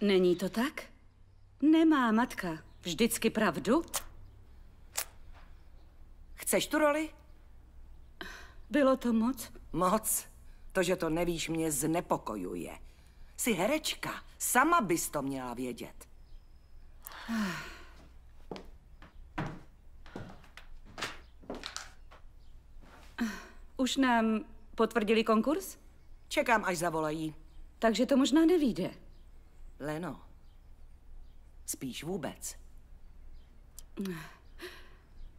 Není to tak? Nemá matka vždycky pravdu? Chceš tu roli? Bylo to moc? Moc. To, že to nevíš, mě znepokojuje. Jsi herečka. Sama bys to měla vědět. Už nám potvrdili konkurs? Čekám, až zavolají. Takže to možná nevyjde. Leno, spíš vůbec?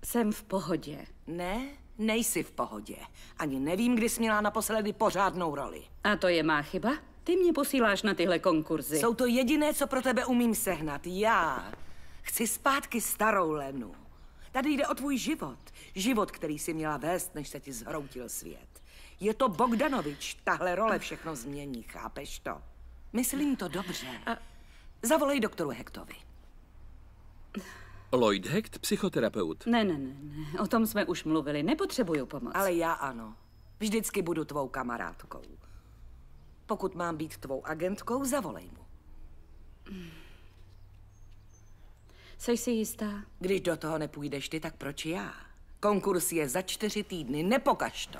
Jsem v pohodě. Ne, nejsi v pohodě. Ani nevím, kdy jsi měla naposledy pořádnou roli. A to je má chyba? Ty mě posíláš na tyhle konkurzy. Jsou to jediné, co pro tebe umím sehnat. Já chci zpátky starou Lenu. Tady jde o tvůj život. Život, který jsi měla vést, než se ti zhroutil svět. Je to Bogdanovič. Tahle role všechno změní, chápeš to? Myslím to dobře. Zavolej doktoru Hektovi. Lloyd Hecht, psychoterapeut. Ne. O tom jsme už mluvili. Nepotřebuju pomoc. Ale já ano. Vždycky budu tvou kamarádkou. Pokud mám být tvou agentkou, zavolej mu. Jseš si jistá? Když do toho nepůjdeš ty, tak proč já? Konkurs je za 4 týdny, nepokaž to.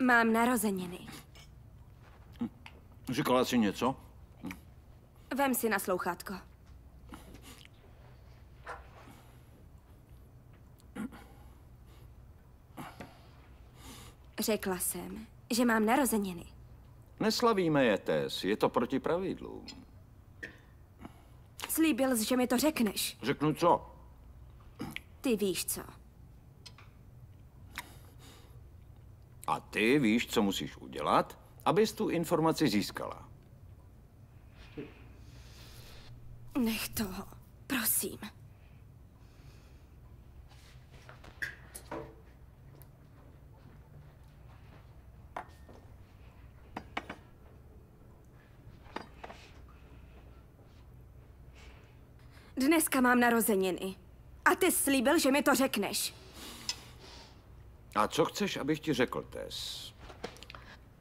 Mám narozeniny. Říkala jsi něco? Vem si na slouchátko. Řekla jsem, že mám narozeniny. Neslavíme je, Tess. Je to proti pravidlům. Slíbil jsi, že mi to řekneš. Řeknu co? Ty víš co. A ty víš, co musíš udělat, abys tu informaci získala. Nech toho, prosím. Dneska mám narozeniny. A ty slíbil, že mi to řekneš. A co chceš, abych ti řekl, Tess?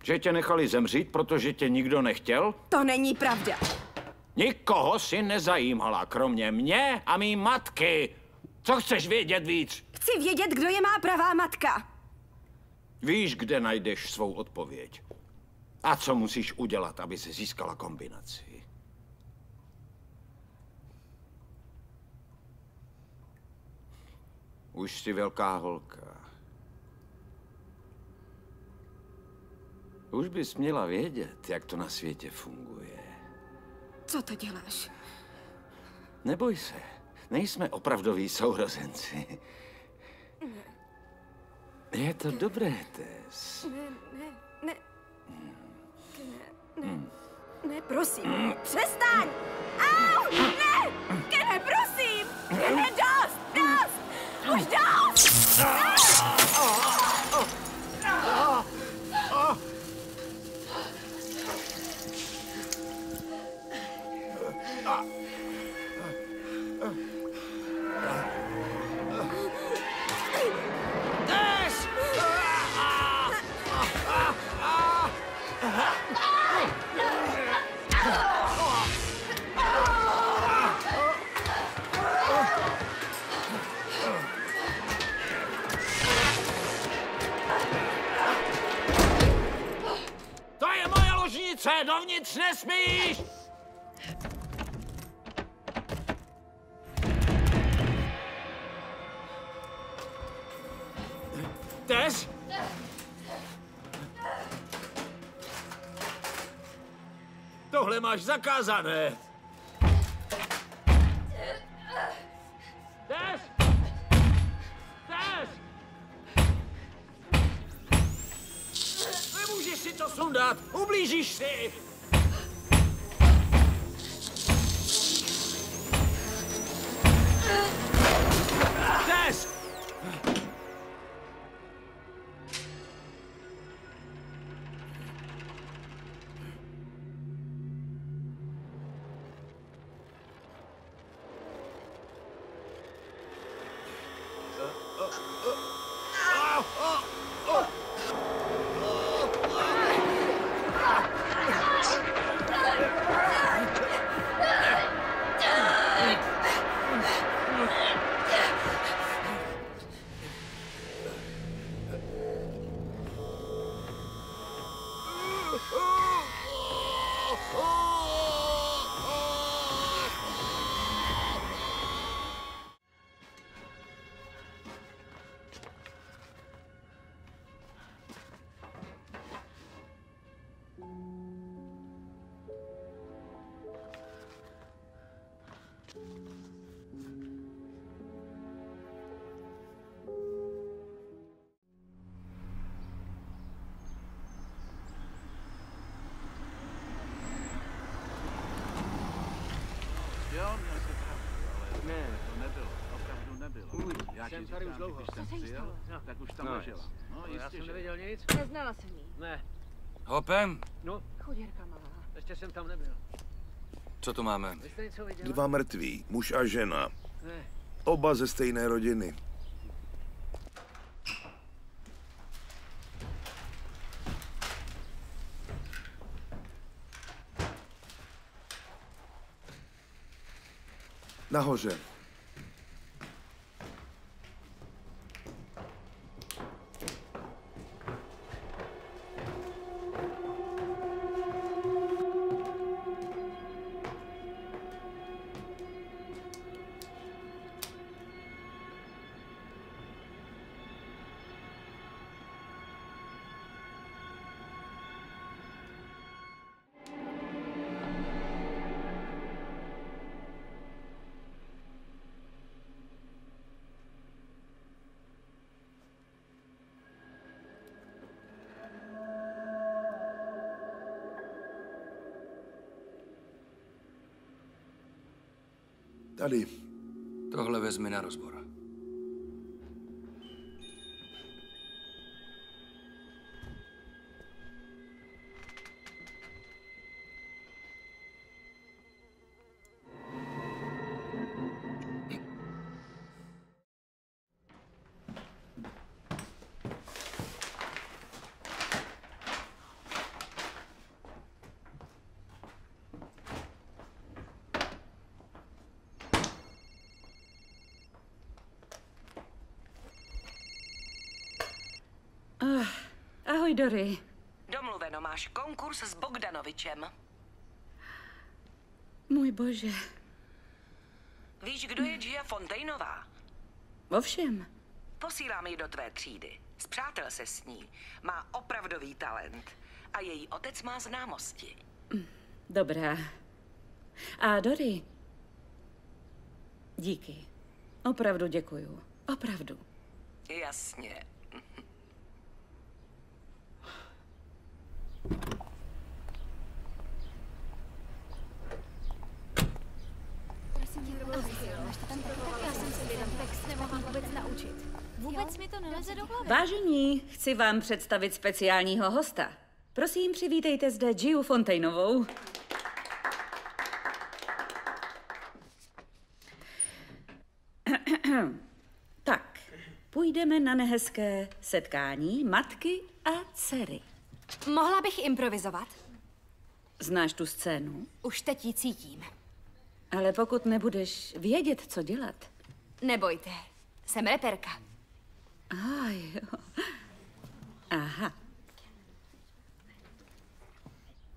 Že tě nechali zemřít, protože tě nikdo nechtěl? To není pravda. Nikoho si nezajímala, kromě mě a mý matky. Co chceš vědět víc? Chci vědět, kdo je má pravá matka. Víš, kde najdeš svou odpověď. A co musíš udělat, aby si získala kombinaci? Už jsi velká holka. Už bys měla vědět, jak to na světě funguje. Co to děláš? Neboj se, nejsme opravdoví sourozenci. Je to dobré, Tess. Ne, prosím, přestaň! Au! Ne! Kene, prosím! Kene, dost! Už dost! To je moje ložnice, dovnitř nesmíš! Tess? Tohle máš zakázané. Tess? Tess? Nemůžeš si to sundat, ublížíš si. Jo, měl jsi pravdu, ale ne, to nebylo, opravdu nebylo. Já ti jsem tady už říkám, dlouho. když jsem přijel, tak už tam ležela. No, Já jistě, jsem že. nevěděl nic. Neznala jsem jí. Ne, Hopem, no, Chudírka malá. ještě jsem tam nebyl. co tu máme? Vy jste něco viděla? 2 mrtví, muž a žena. Ne. Oba ze stejné rodiny. Nahoře. Tady. Tohle vezmi na rozbor. Ahoj, Dory. Domluveno, máš konkurs s Bogdanovičem. Můj bože. Víš, kdo je Gia Fontainová? Ovšem. Posílám ji do tvé třídy. Spřátel se s ní. Má opravdový talent. A její otec má známosti. Dobrá. A Dory. Díky. Opravdu děkuju. Opravdu. Jasně. Vůbec mi to neleze do hlavy. Vážení, chci vám představit speciálního hosta. Prosím, přivítejte zde Giu Fontainovou. Tak, půjdeme na nehezké setkání matky a dcery. Mohla bych improvizovat? Znáš tu scénu? Už teď ji cítím. Ale pokud nebudeš vědět, co dělat. Nebojte, jsem reperka. Jo. Aha.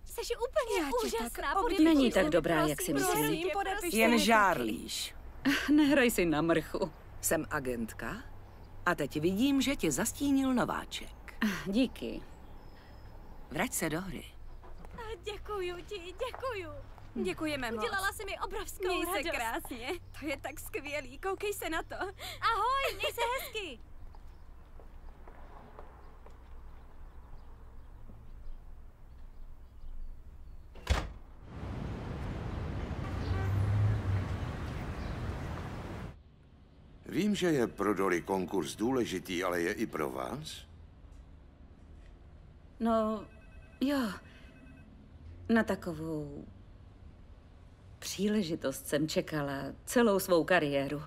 Jsi úplně úžasná. Není tak dobrá, jak si myslím. Jen žárlíš. Nehraj si na mrchu. Jsem agentka a teď vidím, že tě zastínil nováček. Díky. Vrať se do hry. Děkuju ti, děkuju. Děkujeme moc. Udělala si mi obrovskou Měj se radost. krásně. To je tak skvělý, koukej se na to. Ahoj, měj se hezky. Vím, že je pro Dory konkurs důležitý, ale je i pro vás? No, jo. Na takovou příležitost jsem čekala celou svou kariéru.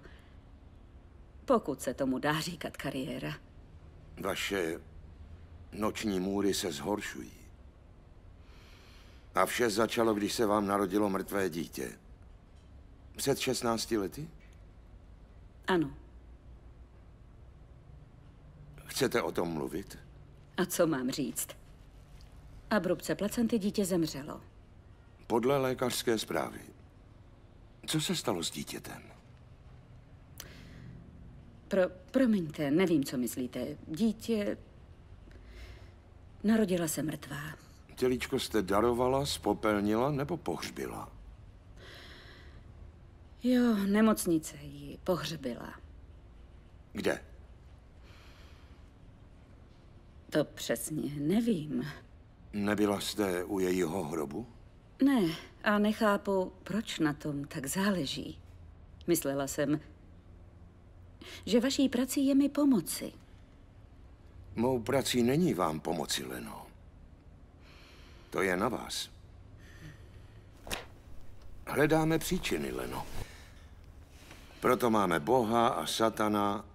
Pokud se tomu dá říkat kariéra. Vaše noční můry se zhoršují. A vše začalo, když se vám narodilo mrtvé dítě. Před 16 lety? Ano. Chcete o tom mluvit? A co mám říct? Abrupce placenty dítě zemřelo. Podle lékařské zprávy. Co se stalo s dítětem? Promiňte, nevím, co myslíte. Dítě... Narodila se mrtvá. Tělíčko jste darovala, spopelnila nebo pohřbila? Jo, nemocnice ji pohřbila. Kde? To přesně nevím. Nebyla jste u jejího hrobu? Ne, a nechápu, proč na tom tak záleží. Myslela jsem, že vaší prací je mi pomoci. Mou prací není vám pomoci, Leno. To je na vás. Hledáme příčiny, Leno. Proto máme Boha a Satana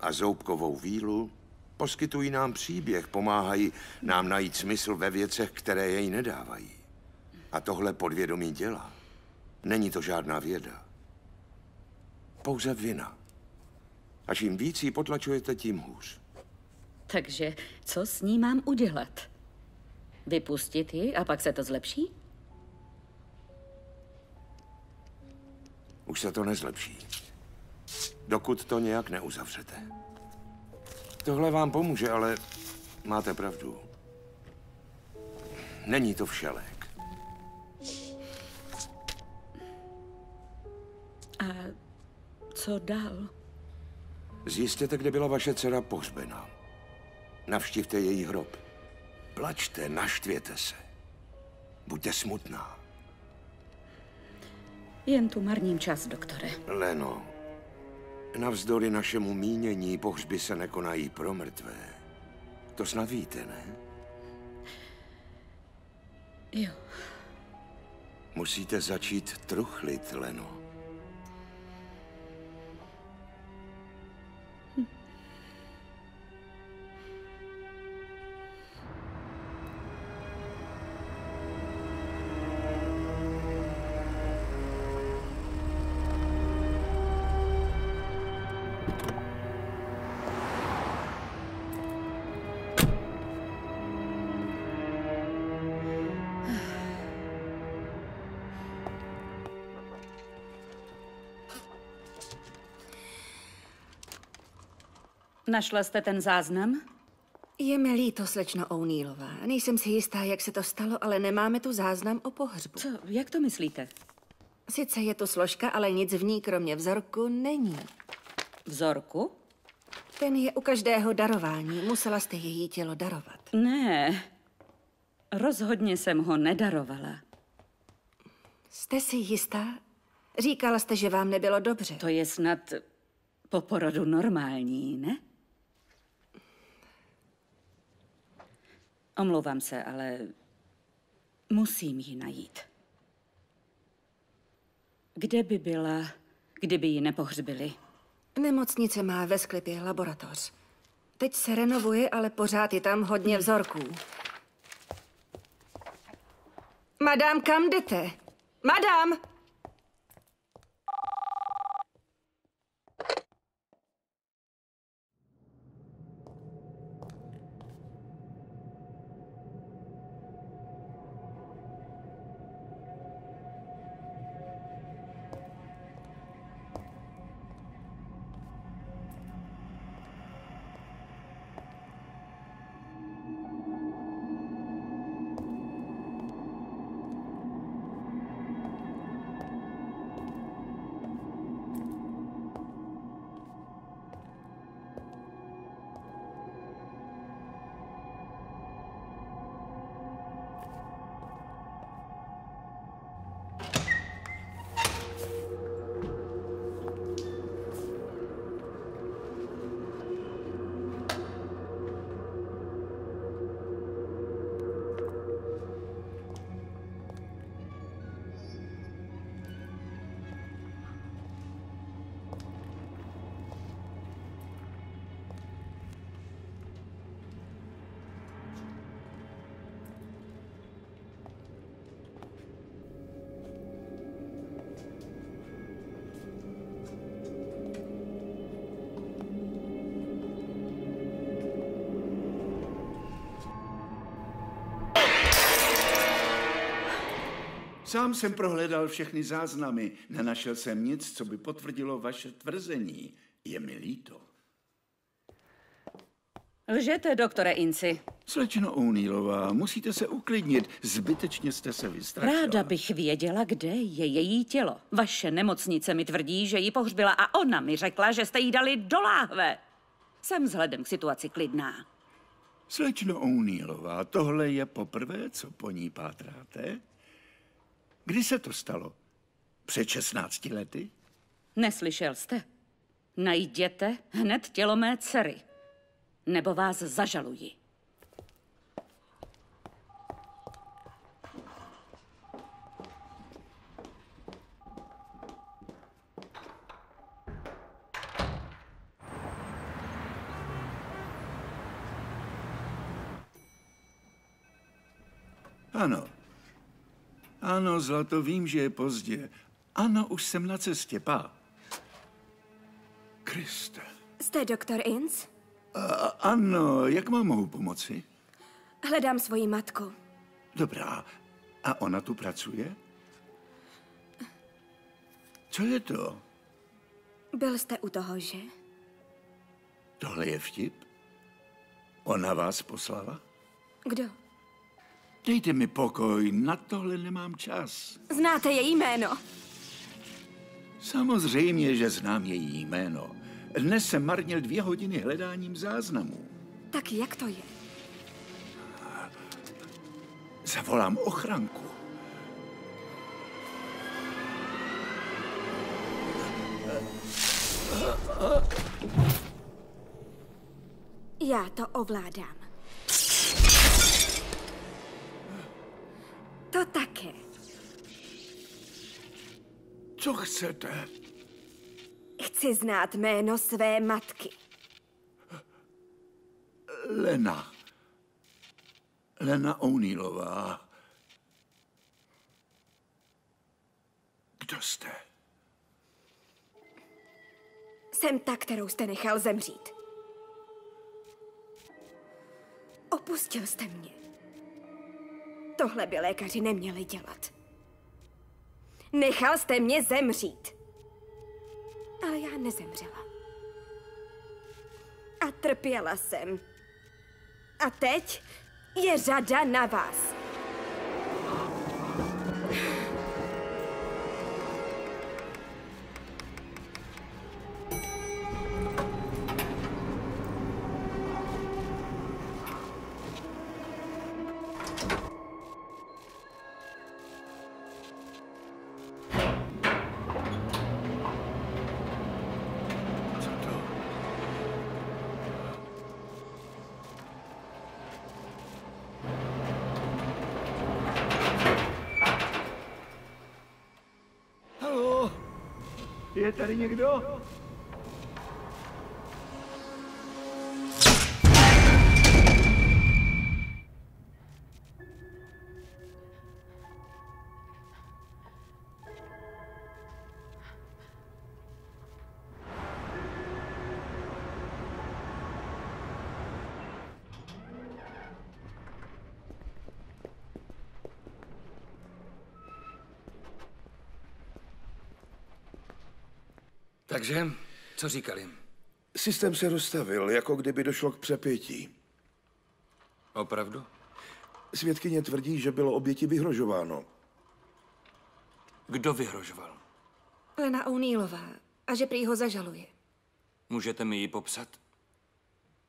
a Zoubkovou vílu. Poskytují nám příběh, pomáhají nám najít smysl ve věcech, které jej nedávají. A tohle podvědomí dělá. Není to žádná věda. Pouze vina. A čím víc ji potlačujete, tím hůř. Takže co s ní mám udělat? Vypustit ji a pak se to zlepší? Už se to nezlepší. Dokud to nějak neuzavřete. Tohle vám pomůže, ale máte pravdu. Není to všelék. A co dál? Zjistěte, kde byla vaše dcera pohřbena. Navštivte její hrob. Plačte, naštvěte se. Buďte smutná. Jen tu marním čas, doktore. Leno, navzdory našemu mínění pohřby se nekonají pro mrtvé. To snad víte, ne? Jo. Musíte začít truchlit, Leno. Našla jste ten záznam? Je mi líto, slečno O'Neillová. Nejsem si jistá, jak se to stalo, ale nemáme tu záznam o pohřbu. Co? Jak to myslíte? Sice je tu složka, ale nic v ní kromě vzorku není. Vzorku? Ten je u každého darování. Musela jste její tělo darovat. Ne. Rozhodně jsem ho nedarovala. Jste si jistá? Říkala jste, že vám nebylo dobře. To je snad po porodu normální, ne? Omlouvám se, ale musím ji najít. Kde by byla, kdyby ji nepohřbili? Nemocnice má ve sklepě laboratoř. Teď se renovuje, ale pořád je tam hodně vzorků. Madám, kam jdete? Madám! Sám jsem prohledal všechny záznamy. Nenašel jsem nic, co by potvrdilo vaše tvrzení. Je mi líto. Lžete, doktore Inci. Slečno O'Neillová, musíte se uklidnit. Zbytečně jste se vystrašila. Ráda bych věděla, kde je její tělo. Vaše nemocnice mi tvrdí, že ji pohřbila a ona mi řekla, že jste jí dali do láhve. Jsem vzhledem k situaci klidná. Slečno O'Neillová, tohle je poprvé, co po ní pátráte? Kdy se to stalo? Před 16 lety? Neslyšel jste? Najděte hned tělo mé dcery. Nebo vás zažaluji. Ano. Ano, zlato, vím, že je pozdě. Ano, už jsem na cestě, Kriste. Jste doktor Ince? Ano, jak vám mohu pomoci? Hledám svoji matku. Dobrá. A ona tu pracuje? Co je to? Byl jste u toho, že? Tohle je vtip? Ona vás poslala? Kdo? Dejte mi pokoj, na tohle nemám čas. Znáte její jméno? Samozřejmě, že znám její jméno. Dnes jsem marnil 2 hodiny hledáním záznamů. Tak jak to je? Zavolám ochranku. Já to ovládám. To také. Co chcete? Chci znát jméno své matky. Lena. Lena O'Neillová. Kdo jste? Jsem ta, kterou jste nechal zemřít. Opustil jste mě. Tohle by lékaři neměli dělat. Nechal jste mě zemřít. Ale já nezemřela. A trpěla jsem. A teď je řada na vás. Je tady někdo? Takže, co říkali? Systém se rozstavil, jako kdyby došlo k přepětí. Opravdu? Svědkyně tvrdí, že bylo oběti vyhrožováno. Kdo vyhrožoval? Lena O'Neillová. A že prý ho zažaluje. Můžete mi ji popsat?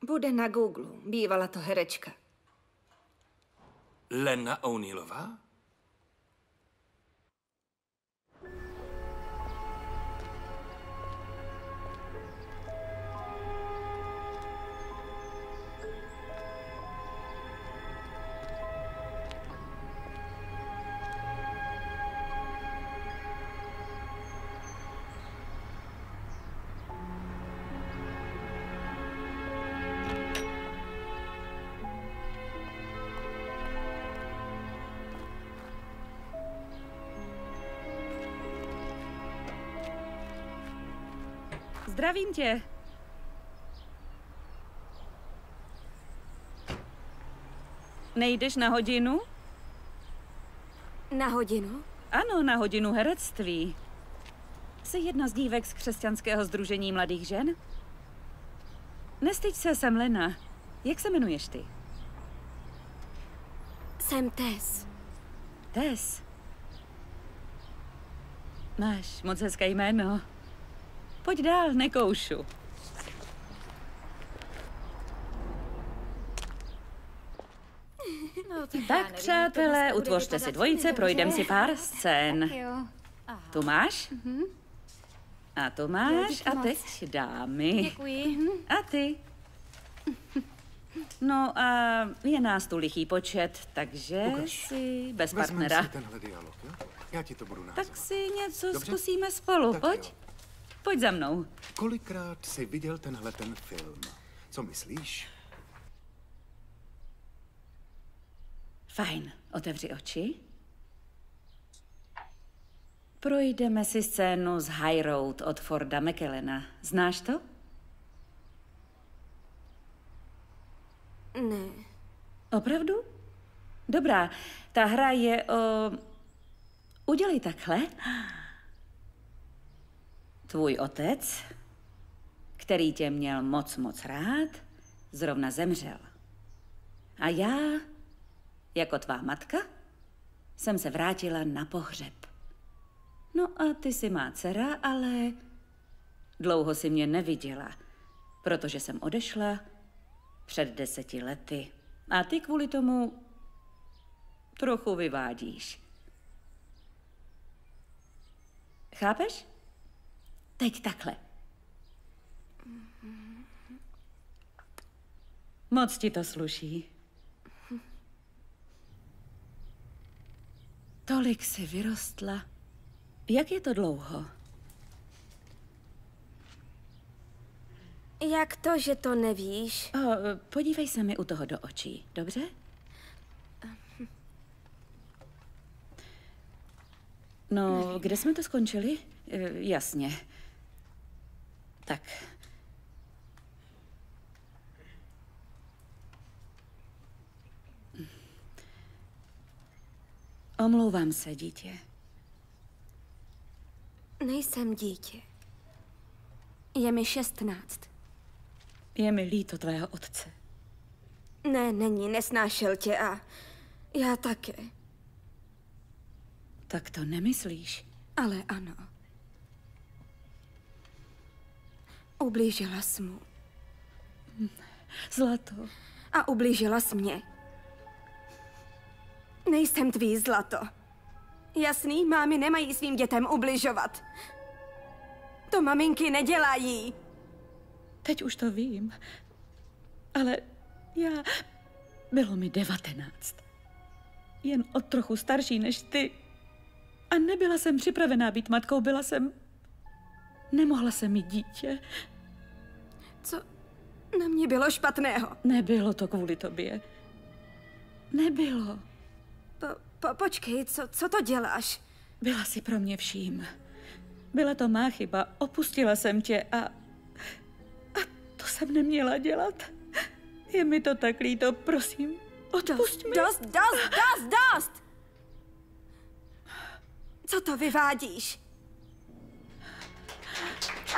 Bude na Google. Bývala to herečka. Lena O'Neillová? Zdravím tě. Nejdeš na hodinu? Na hodinu? Ano, na hodinu herectví. Jsi jedna z dívek z křesťanského sdružení mladých žen? Nestyď se, jsem Lena. Jak se jmenuješ ty? Jsem Tess. Tess. Máš moc hezké jméno. Pojď dál, nekoušu. No, Tak, přátelé, utvořte si dvojice, projdem si pár scén. Jo. Tu máš? A tu máš. díky A moc. teď dámy. Děkuji. A ty? No a je nás tu lichý počet, takže si bez partnera. Vezmeme si tenhle dialog, jo? Já ti to budu názvat. Tak si něco Dobře? zkusíme spolu, Tak pojď. jo. Pojď za mnou. Kolikrát jsi viděl tenhle ten film? Co myslíš? Fajn, otevři oči. Projdeme si scénu z High Road od Forda McKellena. Znáš to? Ne. Opravdu? Dobrá, ta hra je o... Udělej takhle. Tvůj otec, který tě měl moc rád, zrovna zemřel. A já, jako tvá matka, jsem se vrátila na pohřeb. No a ty jsi má dcera, ale dlouho si mě neviděla, protože jsem odešla před 10 lety. A ty kvůli tomu trochu vyvádíš. Chápeš? Teď takhle. Moc ti to sluší. Tolik jsi vyrostla. Jak je to dlouho? Jak to, že to nevíš? Podívej se mi u toho do očí, dobře? No, kde jsme to skončili? Jasně. Tak. Omlouvám se, dítě. Nejsem dítě. Je mi 16. Je mi líto tvého otce. Ne, není, nesnášel tě a já také. Tak to nemyslíš? Ale ano. Ublížila jsi mu. Zlato. A ublížila jsi mě. Nejsem tvý zlato. Jasný, mámy nemají svým dětem ubližovat. To maminky nedělají. Teď už to vím. Ale já... Bylo mi 19. Jen o trochu starší než ty. A nebyla jsem připravená být matkou, byla jsem... Nemohla jsem mít dítě. Co na mě bylo špatného? Nebylo to kvůli tobě. Nebylo. Počkej, co to děláš? Byla jsi pro mě vším. Byla to má chyba, opustila jsem tě a to jsem neměla dělat. Je mi to tak líto, prosím, odpusť mi. Dost! Co to vyvádíš?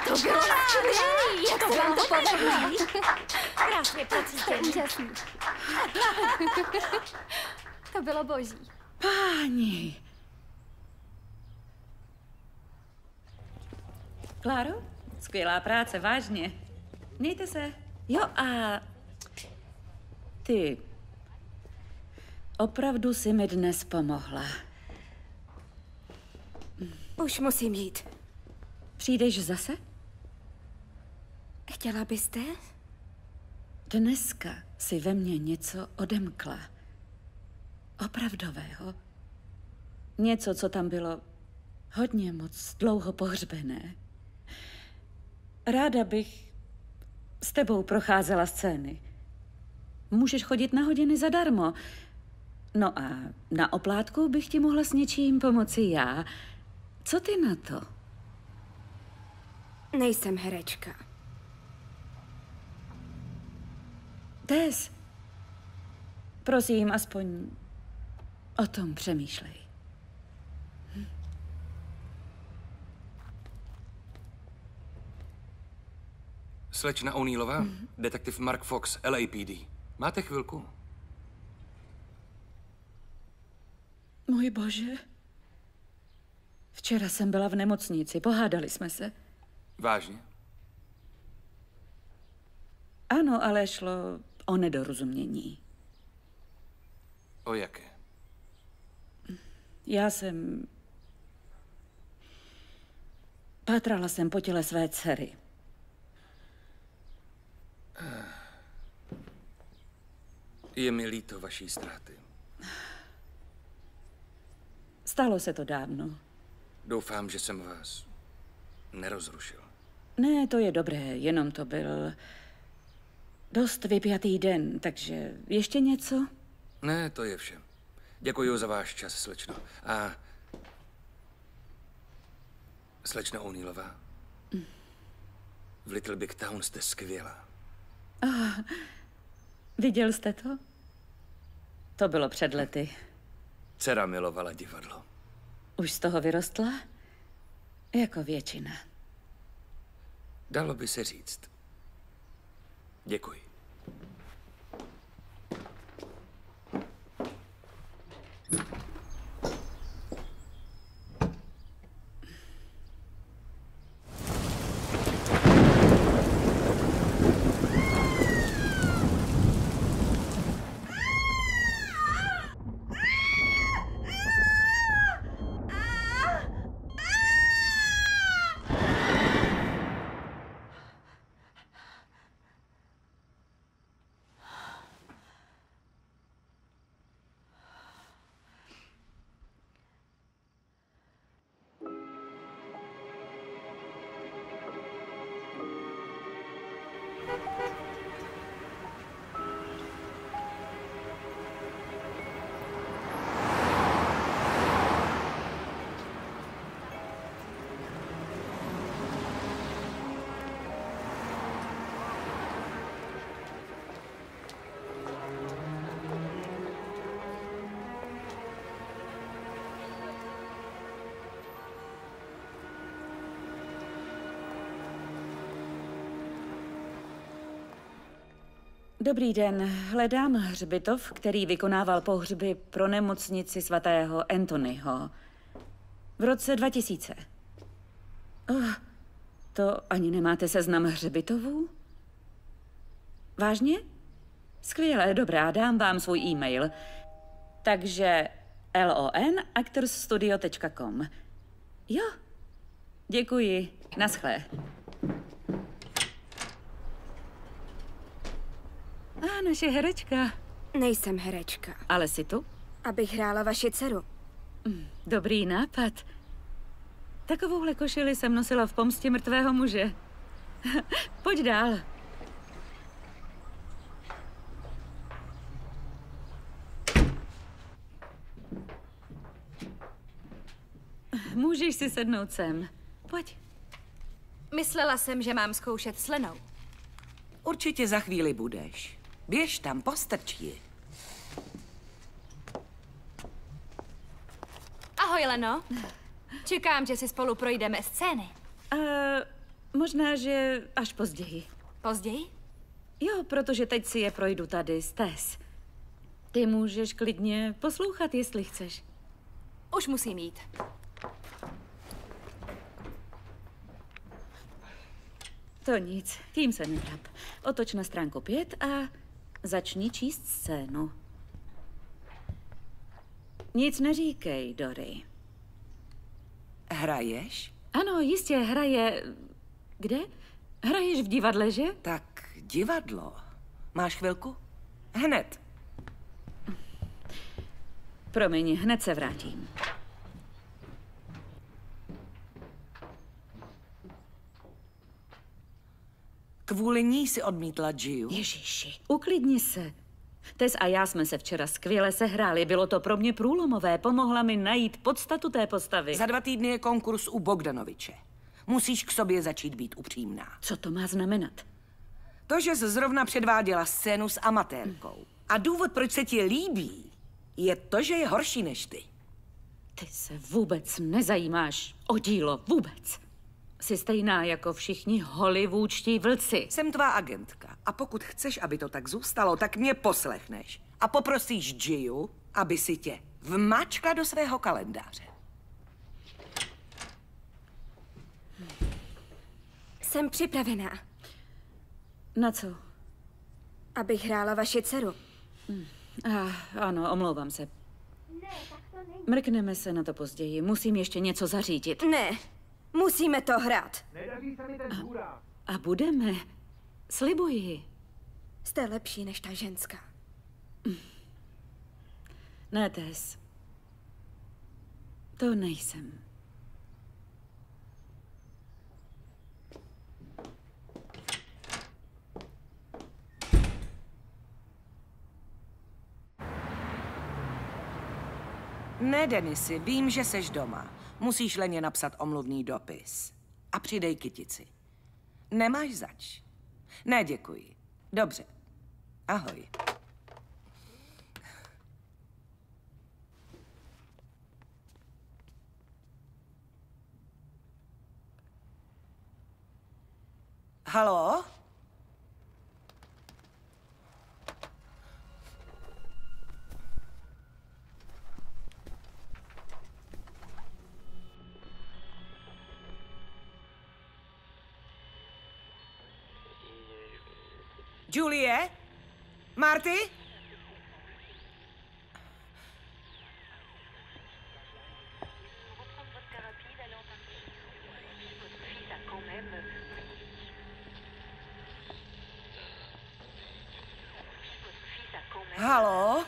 To bylo skvělý! Jak se vám to povedlo? Krásně pocítěný. Úžasný. To bylo boží. Páni. Kláro, skvělá práce, vážně. Mějte se. Jo a... Ty... Opravdu si mi dnes pomohla. Už musím jít. Přijdeš zase? Chtěla byste? Dneska si ve mně něco odemkla. Opravdového. Něco, co tam bylo hodně moc dlouho pohřbené. Ráda bych s tebou procházela scény. Můžeš chodit na hodiny zadarmo. No a na oplátku bych ti mohla s něčím pomoci já. Co ty na to? Nejsem herečka. Tess, prosím, aspoň o tom přemýšlej. Slečna O'Neillová, detektiv Mark Fox, LAPD. Máte chvilku? Můj bože. Včera jsem byla v nemocnici, pohádali jsme se. Vážně? Ano, ale šlo o nedorozumění. O jaké? Pátrala jsem po těle své dcery. Je mi líto vaší ztráty. Stalo se to dávno. Doufám, že jsem vás nerozrušil. Ne, to je dobré, jenom to byl dost vypjatý den, takže ještě něco? Ne, to je vše. Děkuji za váš čas, slečno. A slečna O'Neillová, v Little Big Town jste skvělá. Viděl jste to? To bylo před lety. Dcera milovala divadlo. Už z toho vyrostla? Jako většina. Dalo by se říct. Děkuji. Dobrý den, hledám hřbitov, který vykonával pohřby pro nemocnici svatého Anthonyho v roce 2000. To ani nemáte seznam hřbitovů? Vážně? Skvělé, dobrá, dám vám svůj e-mail. Takže lon@actorsstudio.com. Jo, děkuji, naschle. Naše herečka. Nejsem herečka. Ale jsi tu? Abych hrála vaši dceru. Dobrý nápad. Takovouhle košili jsem nosila v Pomstě mrtvého muže. Pojď dál. Můžeš si sednout sem. Pojď. Myslela jsem, že mám zkoušet s Lenou. Určitě za chvíli budeš. Běž tam, postrč ji. Ahoj, Leno. Čekám, že si spolu projdeme scény. Možná, že až později. Později? Jo, protože teď si je projdu tady s Tess. Ty můžeš klidně poslouchat, jestli chceš. Už musím jít. To nic, tím se netrap. Otoč na stránku 5 a začni číst scénu. Nic neříkej, Dory. Hraješ? Ano, jistě, hraje... Kde? Hraješ v divadle, že? Tak divadlo. Máš chvilku? Hned. Promiň, hned se vrátím. Kvůli ní si odmítla Jiu. Ježiši, uklidni se. Tess a já jsme se včera skvěle sehráli. Bylo to pro mě průlomové. Pomohla mi najít podstatu té postavy. Za 2 týdny je konkurs u Bogdanoviče. Musíš k sobě začít být upřímná. Co to má znamenat? To, že jsi zrovna předváděla scénu s amatérkou. A důvod, proč se ti líbí, je to, že je horší než ty. Ty se vůbec nezajímáš o dílo. Vůbec. Jsi stejná jako všichni hollywoodští vlci. Jsem tvá agentka a pokud chceš, aby to tak zůstalo, tak mě poslechneš. A poprosíš Jiu, aby si tě vmačkla do svého kalendáře. Jsem připravená, Na co? abych hrála vaši dceru. Ano, omlouvám se. Mrkneme se na to později. Musím ještě něco zařídit. Ne, musíme to hrát. Nedaří se mi ten hurá. A budeme. Slibuji. Jste lepší než ta ženská. Ne, Tess. To nejsem. Ne, Denisy, vím, že seš doma. Musíš Leně napsat omluvný dopis. A přidej kytici. Nemáš zač. Ne, děkuji. Dobře. Ahoj. Haló? Julie? Marty? Haló?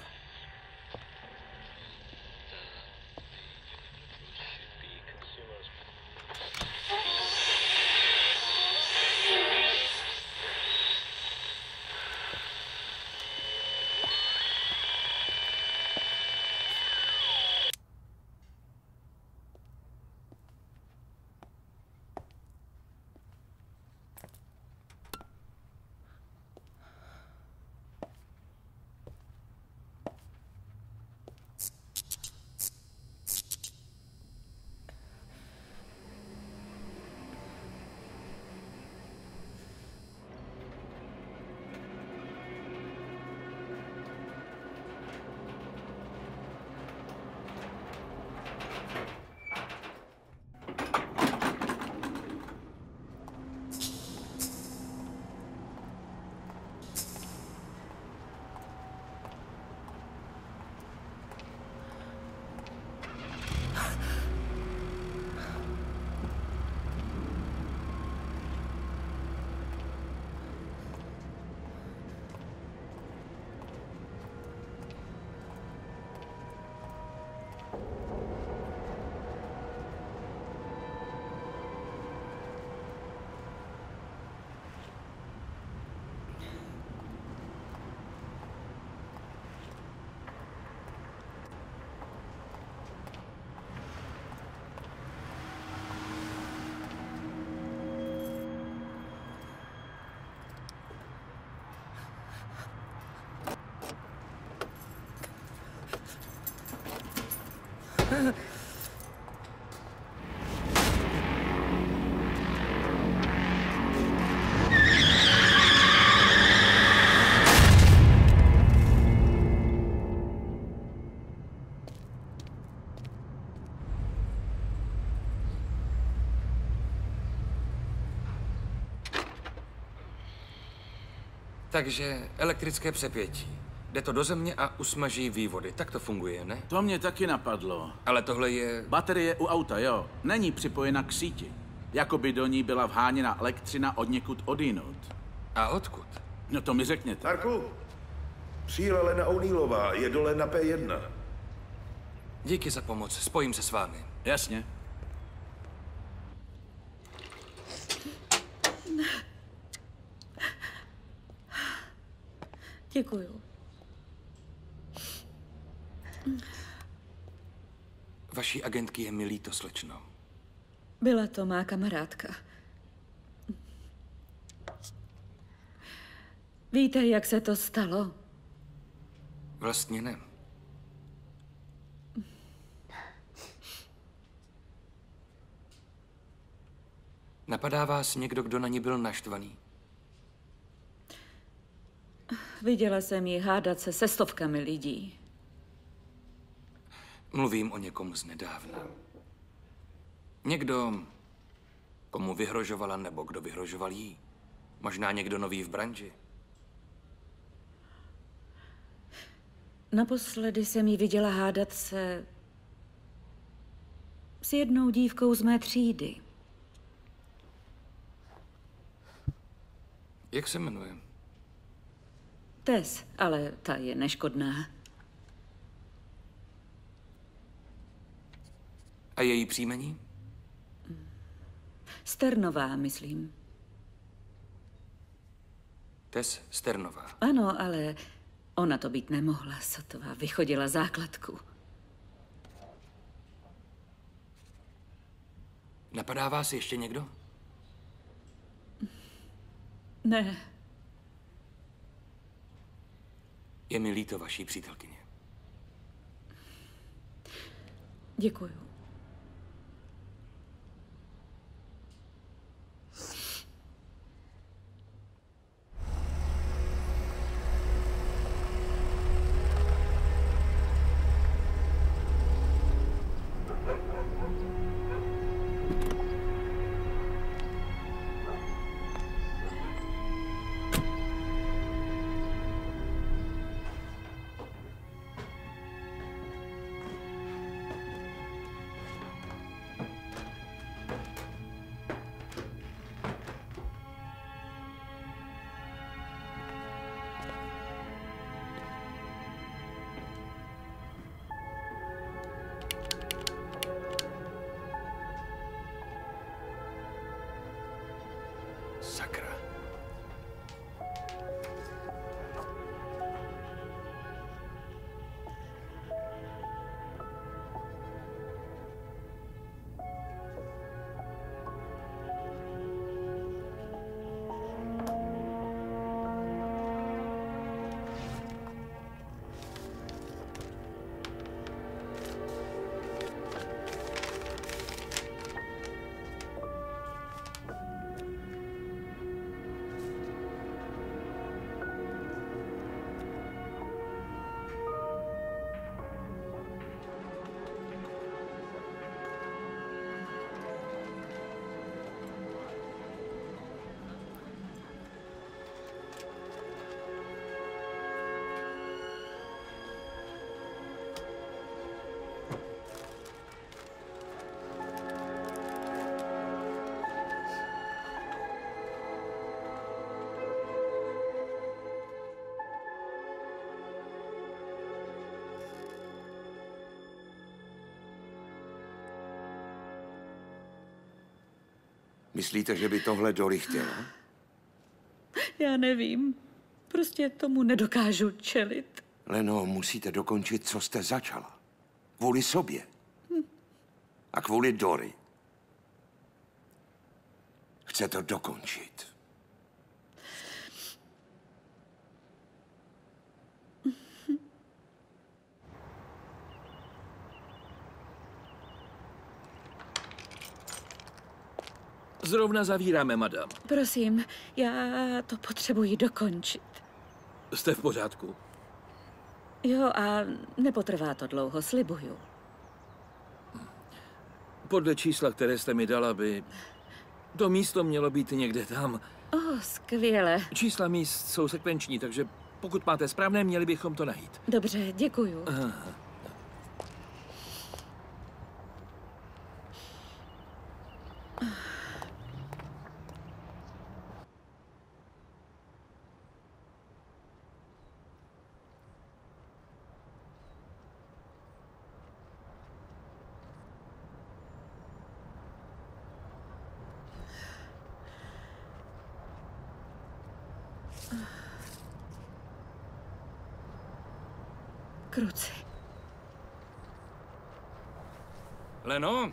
Takže elektrické přepětí. Jde to do země a usmaží vývody. Tak to funguje, ne? To mě taky napadlo. Ale tohle je... Baterie u auta, jo. Není připojena k síti. Jakoby do ní byla vháněna elektřina od někud odjinud. A odkud? No to mi řekněte. Marku, přijela Lena O'Neillová, je dole na P1. Díky za pomoc, spojím se s vámi. Jasně. Děkuju. Vaší agentky je mi líto, slečno. Byla to má kamarádka. Víte, jak se to stalo? Vlastně ne. Napadá vás někdo, kdo na ní byl naštvaný? Viděla jsem ji hádat se se stovkami lidí. Mluvím o někom z nedávna. Někdo, komu vyhrožovala nebo kdo vyhrožoval jí. Možná někdo nový v branži. Naposledy jsem ji viděla hádat se s jednou dívkou z mé třídy. Jak se jmenuje? Tess, ale ta je neškodná. A její příjmení? Sternová, myslím. Tess Sternová. Ano, ale ona to být nemohla, sotva vychodila základku. Napadá vás ještě někdo? Ne. Je mi líto vaší přítelkyně. Děkuju. Sakra. Myslíte, že by tohle Dory chtěla? Já nevím. Prostě tomu nedokážu čelit. Leno, musíte dokončit, co jste začala. Kvůli sobě. A kvůli Dory. Chce to dokončit. Zrovna zavíráme, madam. Prosím, já to potřebuji dokončit. Jste v pořádku? Jo, a nepotrvá to dlouho, slibuju. Podle čísla, které jste mi dala, by to místo mělo být někde tam. Skvěle. Čísla míst jsou sekvenční, takže pokud máte správné, měli bychom to najít. Dobře, děkuju. Aha. Kruci. Leno?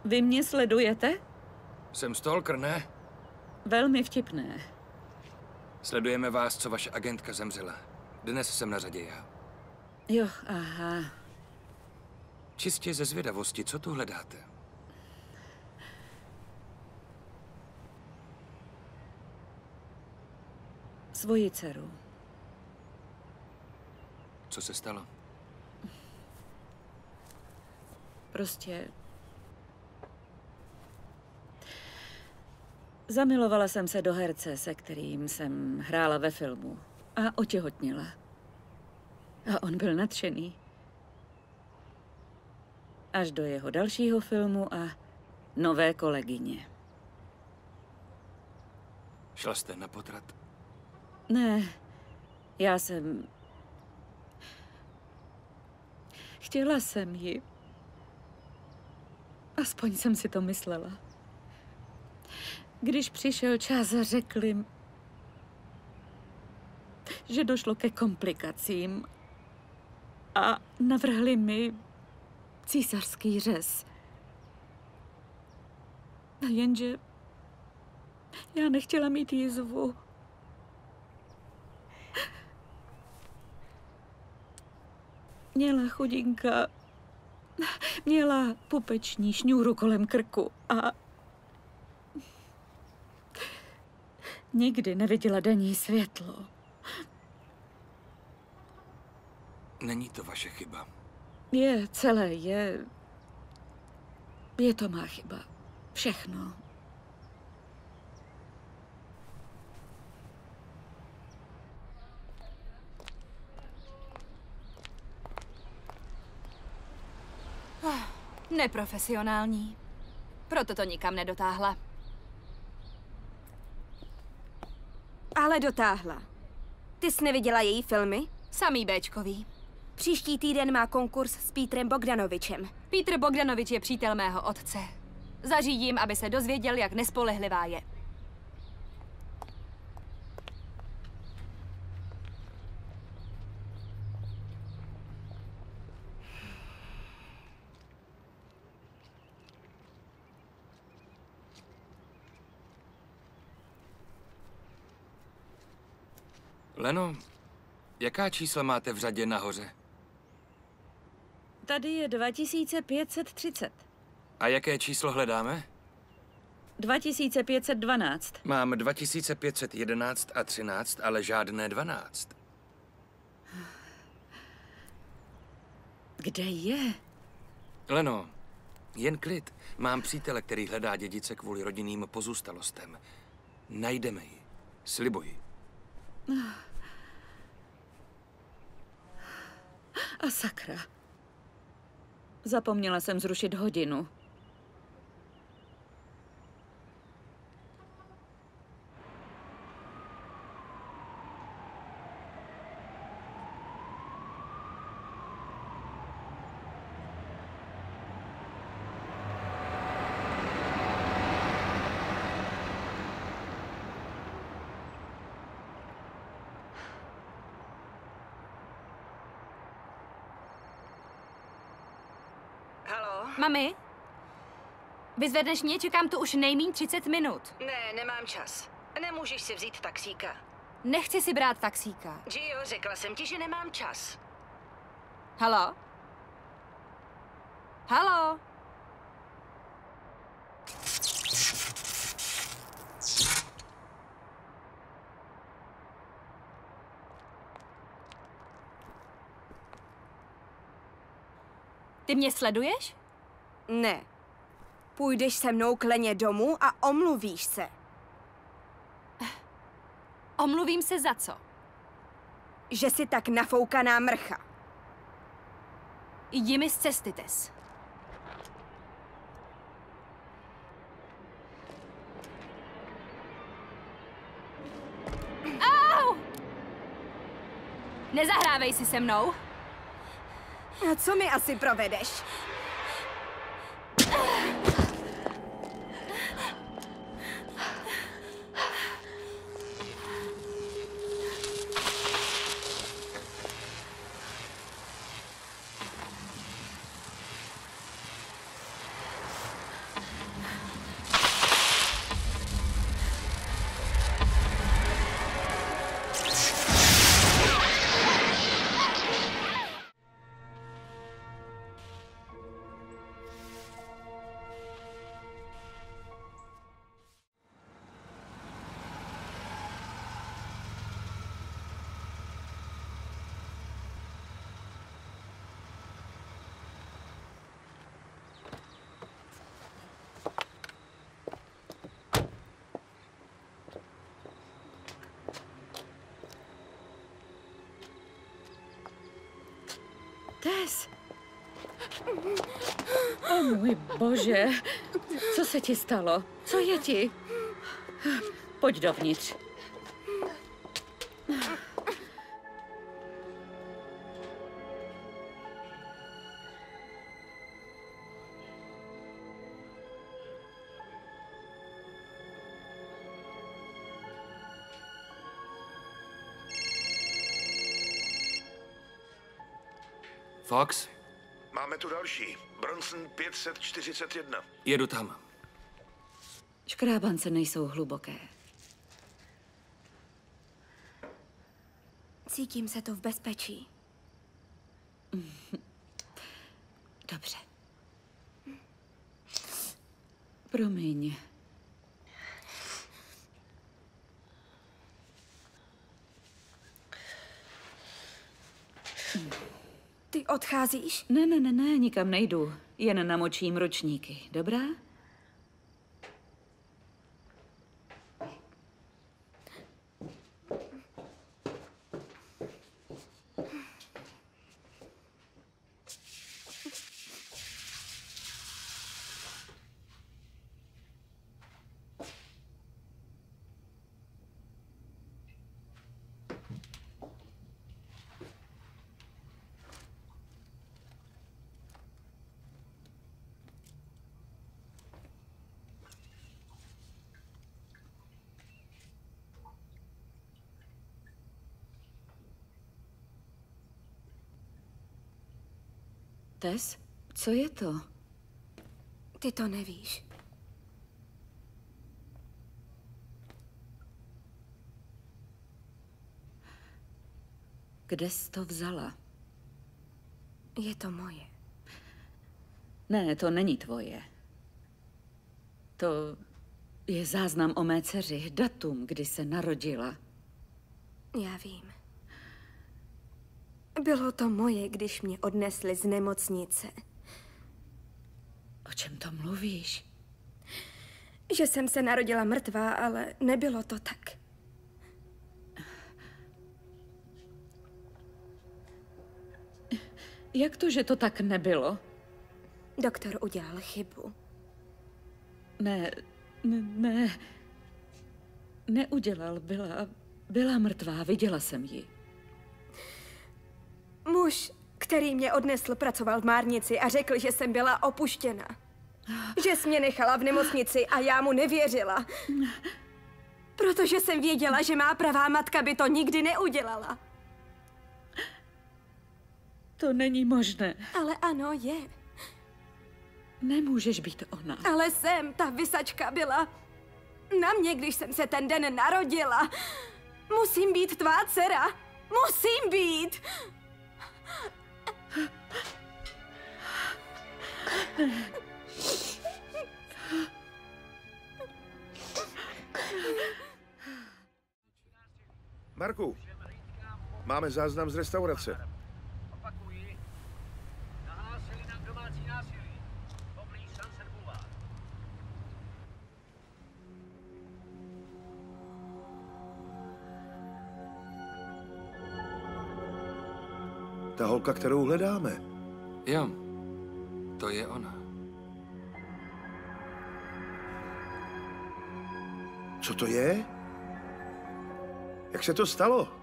Vy mě sledujete? Jsem stalker, ne? Velmi vtipné. Sledujeme vás, co vaše agentka zemřela. Dnes jsem na řadě já. Jo, aha. Čistě ze zvědavosti, co tu hledáte? svoji dceru. Co se stalo? Prostě... Zamilovala jsem se do herce, se kterým jsem hrála ve filmu. A otěhotněla. A on byl nadšený. Až do jeho dalšího filmu a nové kolegyně. Šla jste na potrat? Ne, já jsem... Chtěla jsem ji. Aspoň jsem si to myslela. Když přišel čas a řekli, že došlo ke komplikacím a navrhli mi císařský řez. A jenže já nechtěla mít jizvu. Měla chudinka, měla pupeční šňůru kolem krku a nikdy neviděla denní světlo. Není to vaše chyba. Je celé, je to má chyba. Všechno. Neprofesionální. Proto to nikam nedotáhla. Ale dotáhla. Ty jsi neviděla její filmy? Samý béčkový. Příští týden má konkurs s Pítrem Bogdanovičem. Pítr Bogdanovič je přítel mého otce. Zařídím, aby se dozvěděl, jak nespolehlivá je. Leno, jaká čísla máte v řadě nahoře? Tady je 2530. A jaké číslo hledáme? 2512. Mám 2511 a 13, ale žádné 12. Kde je? Leno, jen klid. Mám přítele, který hledá dědice kvůli rodinným pozůstalostem. Najdeme ji. Slibuji. A sakra. Zapomněla jsem zrušit hodinu. Mami? Vyzvedneš mě? Čekám tu už nejmíň 30 minut. Ne, nemám čas. Nemůžeš si vzít taxíka. Nechci si brát taxíka. Gio, řekla jsem ti, že nemám čas. Halo? Halo? Ty mě sleduješ? Ne. Půjdeš se mnou k Leně domů a omluvíš se. Omluvím se za co? Že jsi tak nafoukaná mrcha. Jdi mi z cesty, Tess. Au! Nezahrávej si se mnou. A co mi asi provedeš? Tess! O můj bože, co se ti stalo? Co je ti? Pojď dovnitř. Fox? Máme tu další. Bronson 541. Jedu tam. Škrábance nejsou hluboké. Cítím se tu v bezpečí. Dobře. Promiň. Ty odcházíš? Ne, nikam nejdu. Jen namočím ručníky, dobrá? Tess, co je to? Ty to nevíš. Kde jsi to vzala? Je to moje. Ne, to není tvoje. To je záznam o mé dceři, datum, kdy se narodila. Já vím. Bylo to moje, když mě odnesli z nemocnice. O čem to mluvíš? Že jsem se narodila mrtvá, ale nebylo to tak. Jak to, že to tak nebylo? Doktor udělal chybu. Ne. Neudělal, byla mrtvá, viděla jsem ji. Muž, který mě odnesl, pracoval v márnici a řekl, že jsem byla opuštěna. Že jsi mě nechala v nemocnici a já mu nevěřila. Protože jsem věděla, že má pravá matka by to nikdy neudělala. To není možné. Ale ano, je. Nemůžeš být ona. Ale jsem, ta visačka byla na mě, když jsem se ten den narodila. Musím být tvá dcera. Musím být. Marku, máme záznam z restaurace. Opakuji, nahlásili nám domácí násilí. Poblíž Sunset Boulevard. Ta holka, kterou hledáme. Jo, to je ona. Co to je? Jak se to stalo?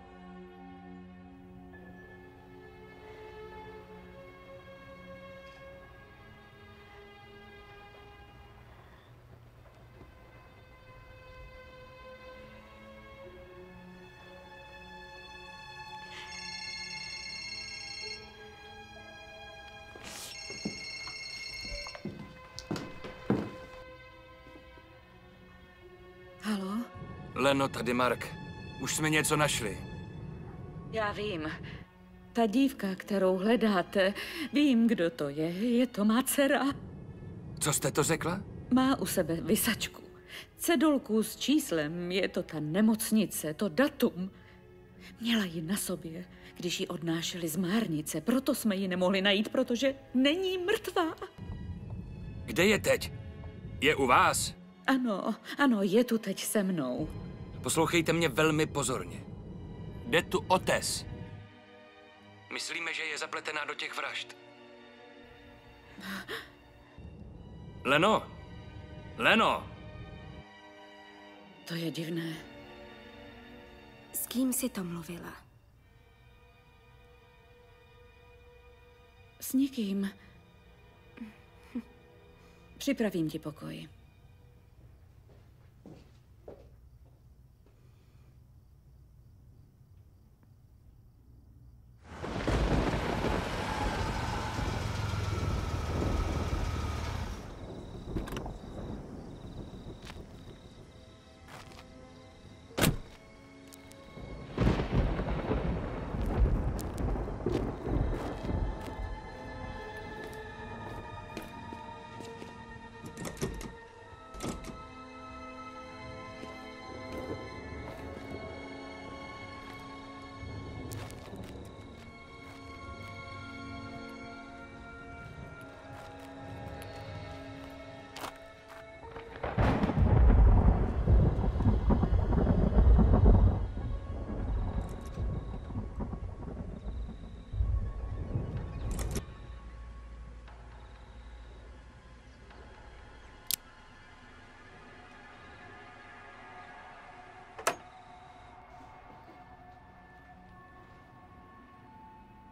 Halo? Leno, tady Mark. Už jsme něco našli. Já vím. Ta dívka, kterou hledáte, vím, kdo to je. Je to má dcera. Co jste to řekla? Má u sebe visačku. Cedulku s číslem, je to ta nemocnice, to datum. Měla ji na sobě, když ji odnášeli z márnice. Proto jsme ji nemohli najít, protože není mrtvá. Kde je teď? Je u vás? Ano, je tu teď se mnou. Poslouchejte mě velmi pozorně. Jde tu o Tess. Myslíme, že je zapletená do těch vražd. Leno! Leno! To je divné. S kým jsi to mluvila? S nikým. Připravím ti pokoj.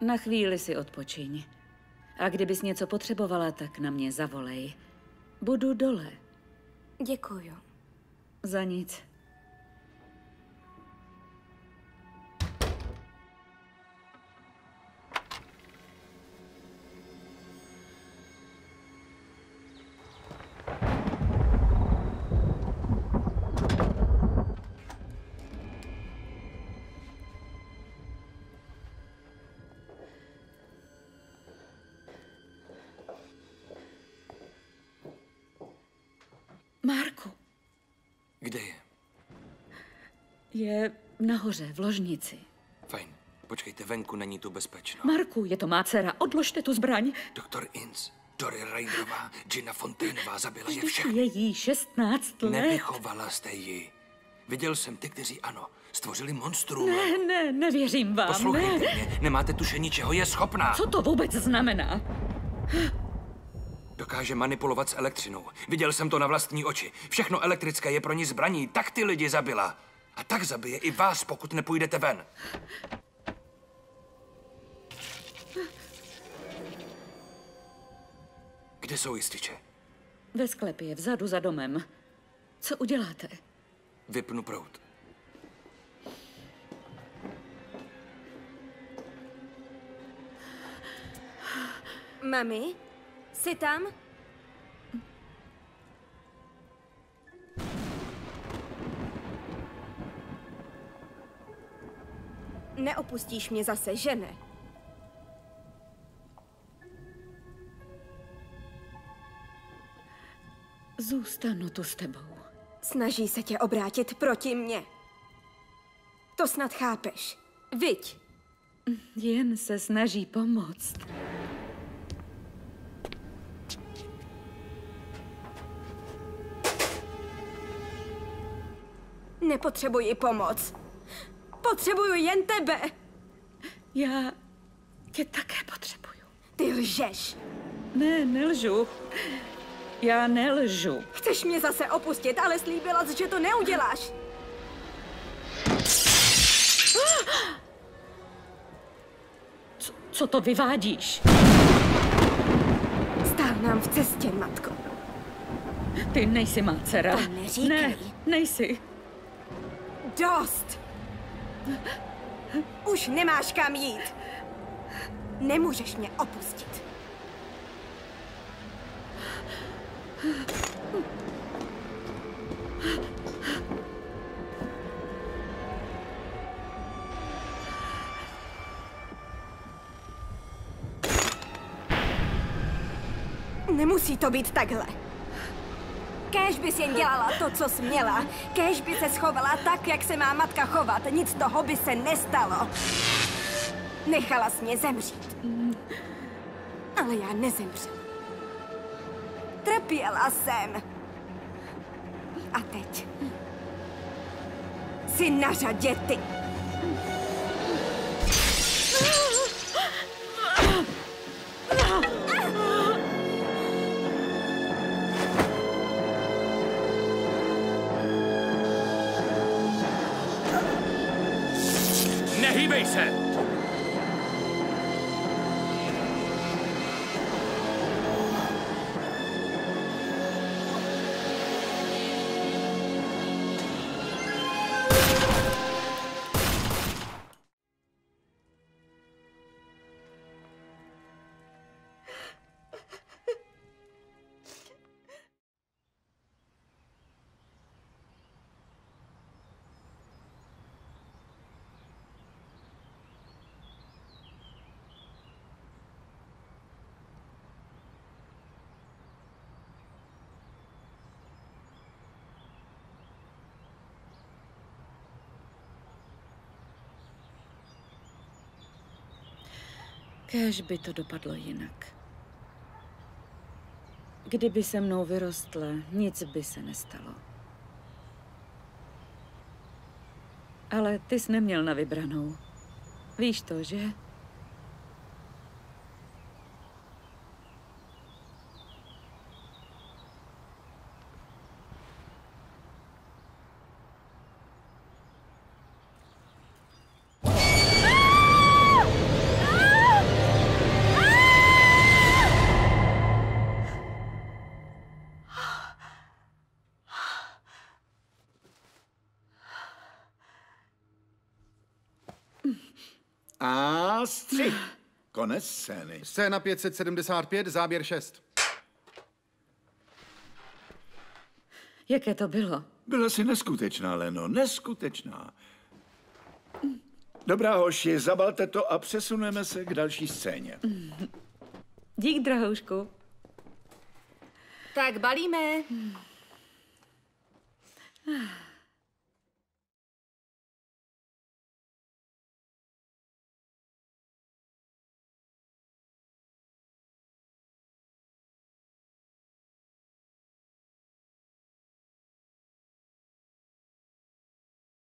Na chvíli si odpočiň. A kdybys něco potřebovala, tak na mě zavolej. Budu dole. Děkuju. Za nic. Marku. Kde je? Je nahoře, v ložnici. Fajn. Počkejte, venku není tu bezpečno. Marku, je to má dcera. Odložte tu zbraň. Doktor Ince, Dory Raiderová, Gina Fontainová, zabila je všechny. Je jí 16 let. Nevychovala jste ji. Viděl jsem ty, kteří ano. Stvořili monstrum. Ne, nevěřím vám. Poslouchejte ne. mě, nemáte tušení, čeho je schopná. Co to vůbec znamená? Dokáže manipulovat s elektřinou. Viděl jsem to na vlastní oči. Všechno elektrické je pro ní zbraní. Tak ty lidi zabila. A tak zabije i vás, pokud nepůjdete ven. Kde jsou jističe? Ve sklepě, vzadu za domem. Co uděláte? Vypnu proud. Mami, jsi tam? Neopustíš mě zase, že ne? Zůstanu tu s tebou. Snaží se tě obrátit proti mně. To snad chápeš, viď? Jen se snaží pomoct. Nepotřebuji pomoc. Potřebuju jen tebe. Já tě také potřebuju. Ty lžeš. Ne, nelžu. Já nelžu. Chceš mě zase opustit, ale slíbila jsi, že to neuděláš. Co to vyvádíš? Stál nám v cestě, matko. Ty nejsi má dcera. To neříkej. Ne, nejsi. Dost. Už nemáš kam jít. Nemůžeš mě opustit. Nemusí to být takhle. Kéž bys jen dělala to, co jsi měla. Kéž by se schovala tak, jak se má matka chovat. Nic toho by se nestalo. Nechala jsi mě zemřít. Ale já nezemřela. Trpěla jsem. A teď jsi na řadě ty. Dívej se! Kéž by to dopadlo jinak. Kdyby se mnou vyrostla, nic by se nestalo. Ale ty jsi neměl na vybranou. Víš to, že? A střih. Konec scény. Scéna 575, záběr 6. Jaké to bylo? Byla jsi neskutečná, Leno, neskutečná. Dobrá hoši, zabalte to a přesuneme se k další scéně. Dík, drahoušku. Tak balíme.